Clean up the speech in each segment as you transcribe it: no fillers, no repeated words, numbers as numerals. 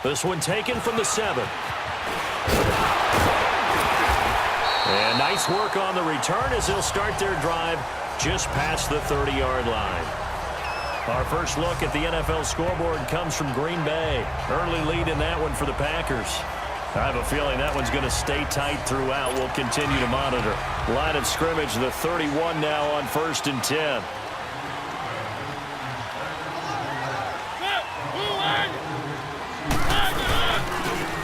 This one taken from the 7. And nice work on the return as they'll start their drive just past the 30-yard line. Our first look at the NFL scoreboard comes from Green Bay. Early lead in that one for the Packers. I have a feeling that one's going to stay tight throughout. We'll continue to monitor. Line of scrimmage, the 31 now on 1st and 10.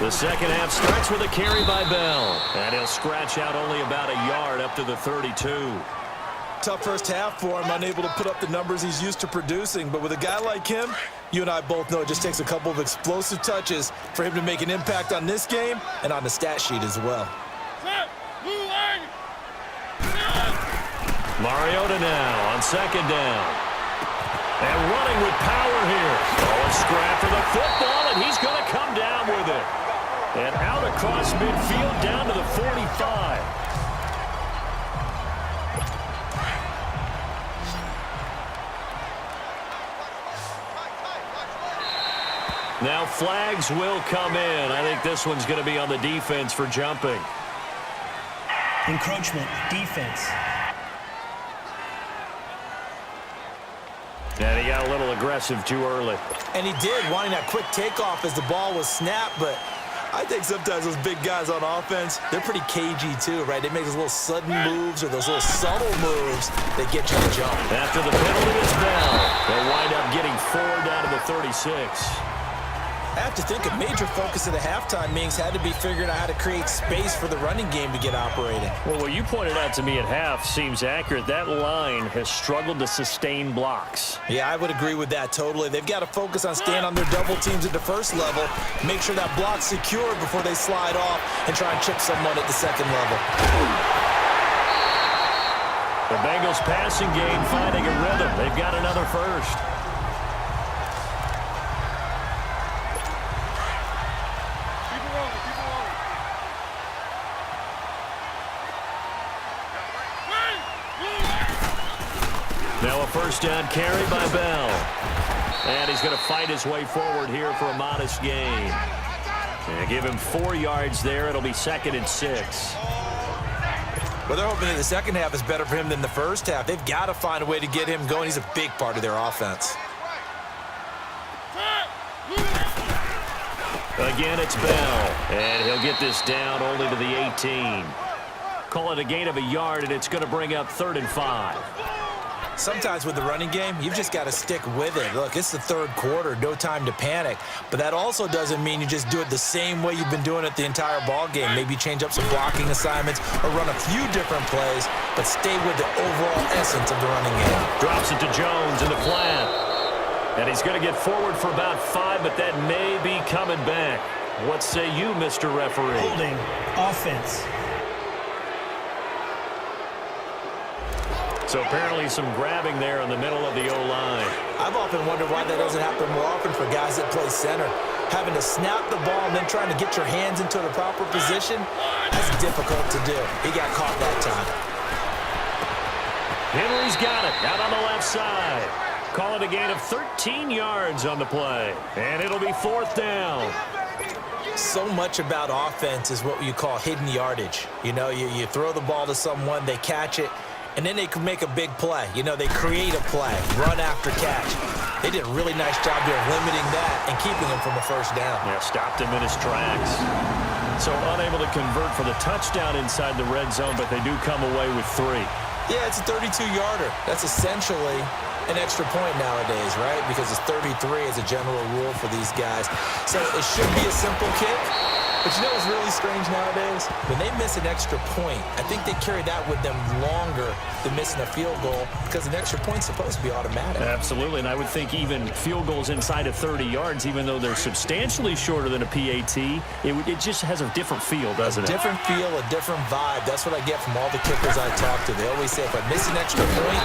The second half starts with a carry by Bell. And he'll scratch out only about a yard up to the 32. Tough first half for him, unable to put up the numbers he's used to producing. But with a guy like him, you and I both know it just takes a couple of explosive touches for him to make an impact on this game and on the stat sheet as well. Mariota now on 2nd down. And running with power here. Oh, a scrap for the football, and he's going to come down with it. And out across midfield down to the 45. Now flags will come in. I think this one's going to be on the defense for jumping. Encroachment, defense. And he got a little aggressive too early. And he did, wanting that quick takeoff as the ball was snapped. But I think sometimes those big guys on offense, they're pretty cagey too, right? They make those little sudden moves or those little subtle moves that get you to jump. After the penalty is Bell, they'll wind up getting 4 down to the 36. I have to think a major focus of the halftime meetings had to be figuring out how to create space for the running game to get operating. Well, what you pointed out to me at half seems accurate. That line has struggled to sustain blocks. Yeah, I would agree with that totally. They've got to focus on staying on their double teams at the first level, make sure that block's secured before they slide off and try and chip someone at the second level. The Bengals passing game finding a rhythm. They've got another first. Now a first down carry by Bell. And he's going to fight his way forward here for a modest gain. And give him 4 yards there. It'll be 2nd and 6. Well, they're hoping that the second half is better for him than the first half. They've got to find a way to get him going. He's a big part of their offense. Again, it's Bell. And he'll get this down only to the 18. Call it a gain of a yard, and it's going to bring up 3rd and 5. Sometimes with the running game, you've just got to stick with it. Look, it's the third quarter, no time to panic. But that also doesn't mean you just do it the same way you've been doing it the entire ball game. Maybe change up some blocking assignments or run a few different plays, but stay with the overall essence of the running game. Drops it to Jones in the flat. And he's going to get forward for about 5, but that may be coming back. What say you, Mr. Referee? Holding, offense. So apparently some grabbing there in the middle of the O-line. I've often wondered why that doesn't happen more often for guys that play center. Having to snap the ball and then trying to get your hands into the proper position, that's difficult to do. He got caught that time. Henry's got it out on the left side. Call it a gain of 13 yards on the play. And it'll be 4th down. So much about offense is what you call hidden yardage. You know, you throw the ball to someone, they catch it, and then they can make a big play. You know, they create a play, run after catch. They did a really nice job there of limiting that and keeping him from a first down. Yeah, stopped him in his tracks. So unable to convert for the touchdown inside the red zone, but they do come away with 3. Yeah, it's a 32-yarder. That's essentially an extra point nowadays, right? Because it's 33 as a general rule for these guys. So it should be a simple kick. But you know what's really strange nowadays? When they miss an extra point, I think they carry that with them longer than missing a field goal because an extra point's supposed to be automatic. Absolutely, and I would think even field goals inside of 30 yards, even though they're substantially shorter than a PAT, it just has a different feel, doesn't it? A different feel, a different vibe. That's what I get from all the kickers I talk to. They always say if I miss an extra point,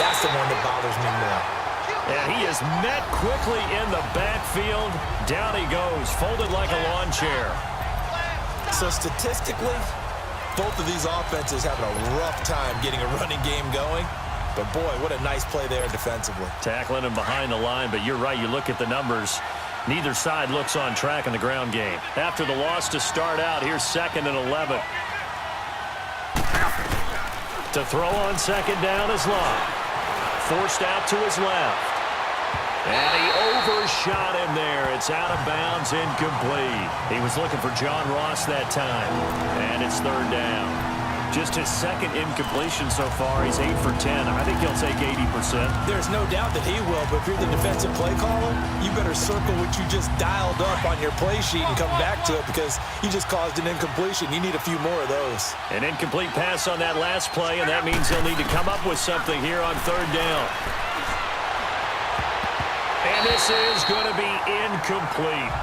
that's the one that bothers me more. And he is met quickly in the backfield. Down he goes, folded like a lawn chair. So statistically, both of these offenses having a rough time getting a running game going. But boy, what a nice play there defensively. Tackling him behind the line, but you're right. You look at the numbers. Neither side looks on track in the ground game. After the loss to start out, here's 2nd and 11. To throw on 2nd down is Locke. Forced out to his left. And he overshot him there. It's out of bounds, incomplete. He was looking for John Ross that time. And it's 3rd down. Just his 2nd incompletion so far. He's 8 for 10. I think he'll take 80%. There's no doubt that he will, but if you're the defensive play caller, you better circle what you just dialed up on your play sheet and come back to it because you just caused an incompletion. You need a few more of those. An incomplete pass on that last play, and that means he'll need to come up with something here on 3rd down. And this is going to be incomplete.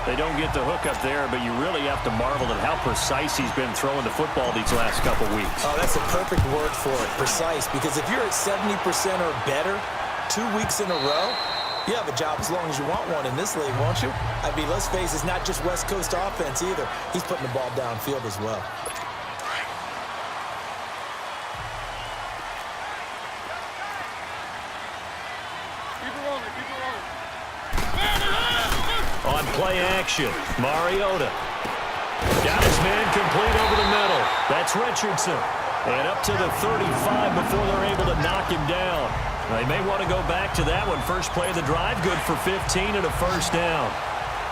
They don't get the hook up there, but you really have to marvel at how precise he's been throwing the football these last couple weeks. Oh, that's a perfect word for it, precise, because if you're at 70% or better 2 weeks in a row, you have a job as long as you want one in this league, won't you? I mean, let's face it, it's not just West Coast offense either. He's putting the ball downfield as well. On play action, Mariota. Got his man complete over the middle. That's Richardson. And up to the 35 before they're able to knock him down. They may want to go back to that one. First play of the drive, good for 15 and a 1st down.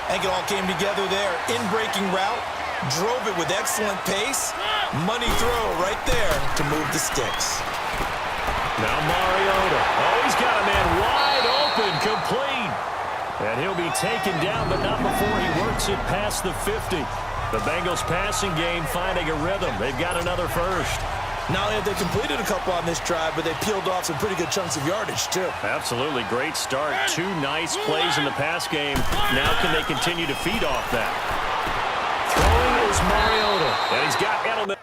I think it all came together there. In-breaking route, drove it with excellent pace. Money throw right there to move the sticks. Now Mariota. Oh, he's got a man wide open, complete. And he'll be taken down, but not before he works it past the 50. The Bengals passing game finding a rhythm. They've got another first. Not only have they completed a couple on this drive, but they peeled off some pretty good chunks of yardage, too. Absolutely. Great start. 2 nice plays in the pass game. Now can they continue to feed off that? Throwing is Mariota. And he's got Edelman.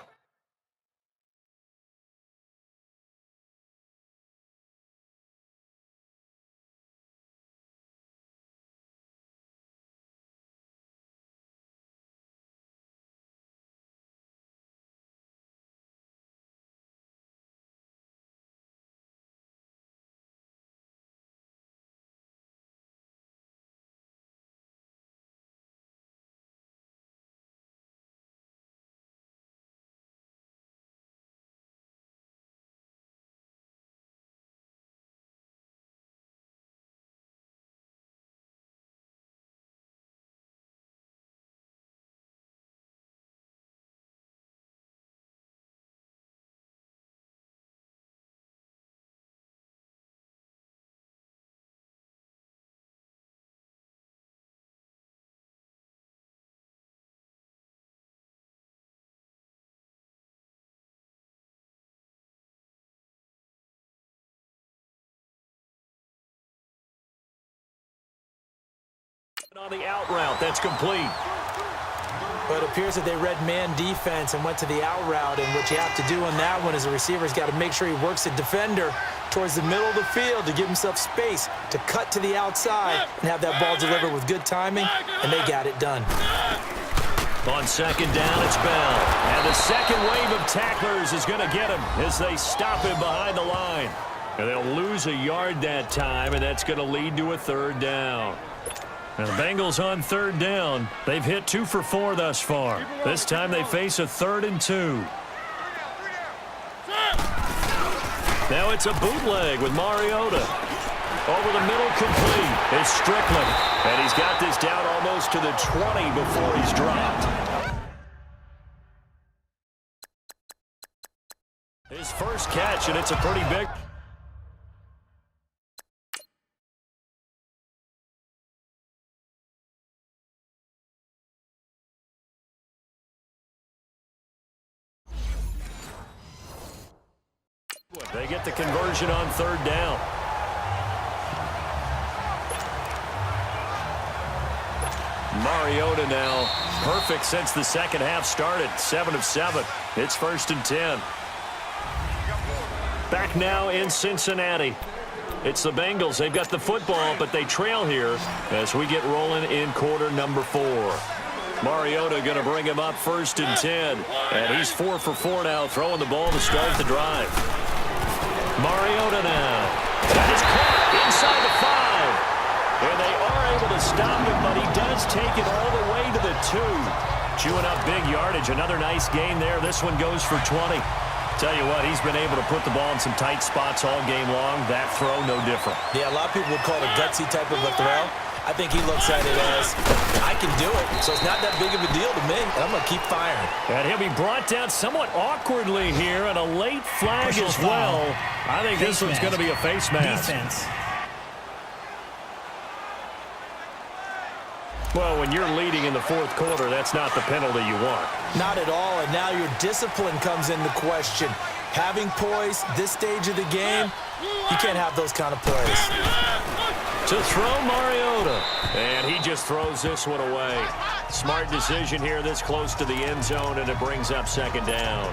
On the out route, that's complete. But it appears that they read man defense and went to the out route, and what you have to do on that one is the receiver's got to make sure he works the defender towards the middle of the field to give himself space to cut to the outside and have that ball delivered with good timing, and they got it done. On 2nd down, it's Bell. And the second wave of tacklers is going to get him as they stop him behind the line. And they'll lose a yard that time, and that's going to lead to a 3rd down. And the Bengals on 3rd down. They've hit 2 for 4 thus far. This time they face a 3rd and 2. Now it's a bootleg with Mariota. Over the middle, complete. It's Strickland. And he's got this down almost to the 20 before he's dropped. His first catch, and it's a pretty big... They get the conversion on 3rd down. Mariota now perfect since the second half started. 7 of 7. It's 1st and 10. Back now in Cincinnati. It's the Bengals. They've got the football, but they trail here as we get rolling in quarter number 4. Mariota going to bring him up 1st and 10. And he's 4 for 4 now, throwing the ball to start the drive. Mariota now. That is caught inside the 5. And they are able to stop him, but he does take it all the way to the 2. Chewing up big yardage. Another nice gain there. This one goes for 20. Tell you what, he's been able to put the ball in some tight spots all game long. That throw, no different. Yeah, a lot of people would call it a gutsy type of a throw. I think he looks at it as, I can do it, so it's not that big of a deal to me, and I'm going to keep firing. And he'll be brought down somewhat awkwardly here, and a late flag as well. I think this one's going to be a face mask. Defense. Well, when you're leading in the fourth quarter, that's not the penalty you want. Not at all, and now your discipline comes into question. Having poise this stage of the game, you can't have those kind of plays. To throw Mariota, and he just throws this one away. Smart decision here this close to the end zone, and it brings up second down.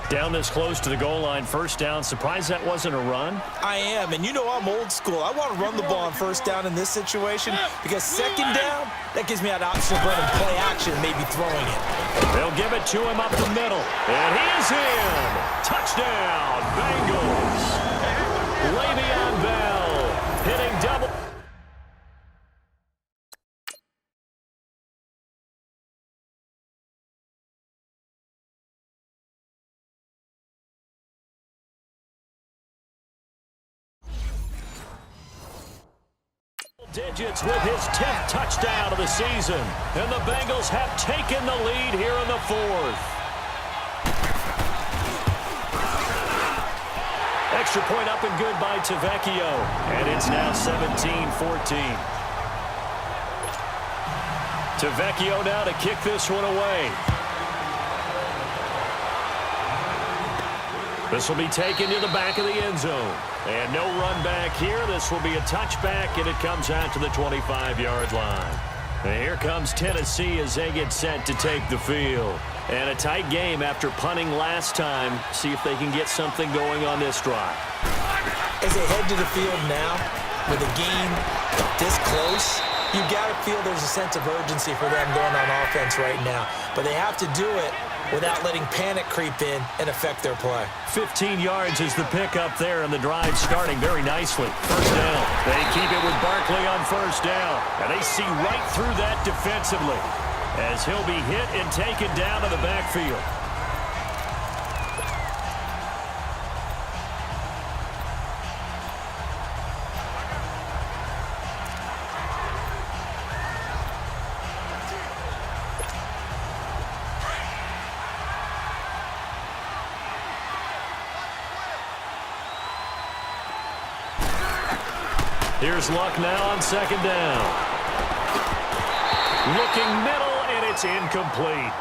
Down this close to the goal line, first down. Surprised that wasn't a run? I am, and you know I'm old school. I want to run the ball on first down in this situation because second down, that gives me an option of running play action, maybe throwing it. They'll give it to him up the middle, and he is in. Touchdown, Bengals. Le'Veon Bell hitting double. Digits with his 10th touchdown of the season. And the Bengals have taken the lead here in the fourth. Extra point up and good by Tavecchio. And it's now 17-14. Tavecchio now to kick this one away. This will be taken to the back of the end zone. And no run back here. This will be a touchback, and it comes out to the 25-yard line. And here comes Tennessee as they get set to take the field. And a tight game after punting last time. See if they can get something going on this drive. As they head to the field now, with a game this close, you've got to feel there's a sense of urgency for them going on offense right now. But they have to do it without letting panic creep in and affect their play. 15 yards is the pickup there, and the drive starting very nicely. First down. They keep it with Barkley on first down, and they see right through that defensively as he'll be hit and taken down to the backfield. Here's Luck now on second down. Looking middle, and it's incomplete.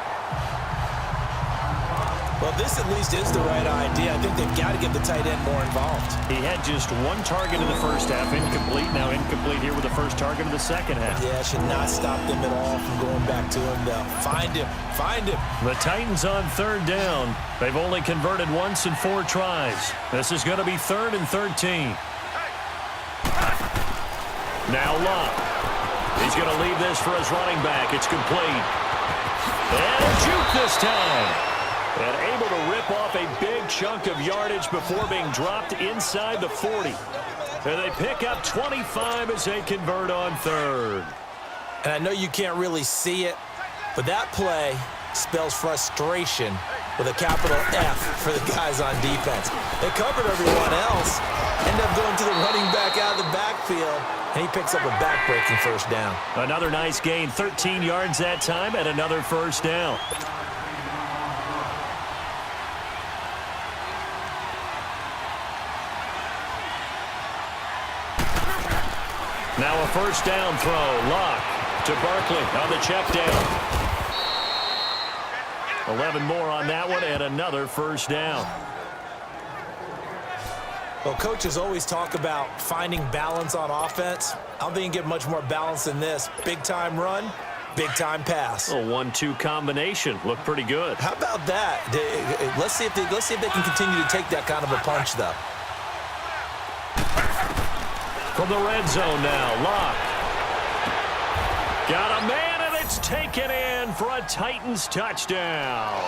Well, this at least is the right idea. I think they've got to get the tight end more involved. He had just one target in the first half, incomplete. Now incomplete here with the first target of the second half. Yeah, should not stop them at all from going back to him, though. Find him. Find him. The Titans on third down. They've only converted once in 4 tries. This is going to be 3rd and 13. Now Luck. He's going to leave this for his running back. It's complete. And a juke this time. And able to rip off a big chunk of yardage before being dropped inside the 40. And they pick up 25 as they convert on 3rd. And I know you can't really see it, but that play spells frustration with a capital F for the guys on defense. They covered everyone else, end up going to the running back out of the backfield, and he picks up a back-breaking first down. Another nice gain, 13 yards that time, and another first down. Now a first down throw. Luck to Barkley on the check down. 11 more on that one, and another first down. Well, coaches always talk about finding balance on offense. I don't think you can get much more balance than this. Big-time run, big-time pass. A 1-2 combination. Looked pretty good. How about that? Let's see if they can continue to take that kind of a punch, though. From the red zone now, Luck. Got a man, and it's taken in for a Titans touchdown.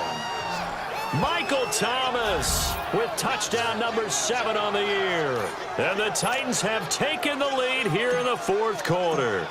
Michael Thomas with touchdown number 7 on the year. And the Titans have taken the lead here in the fourth quarter.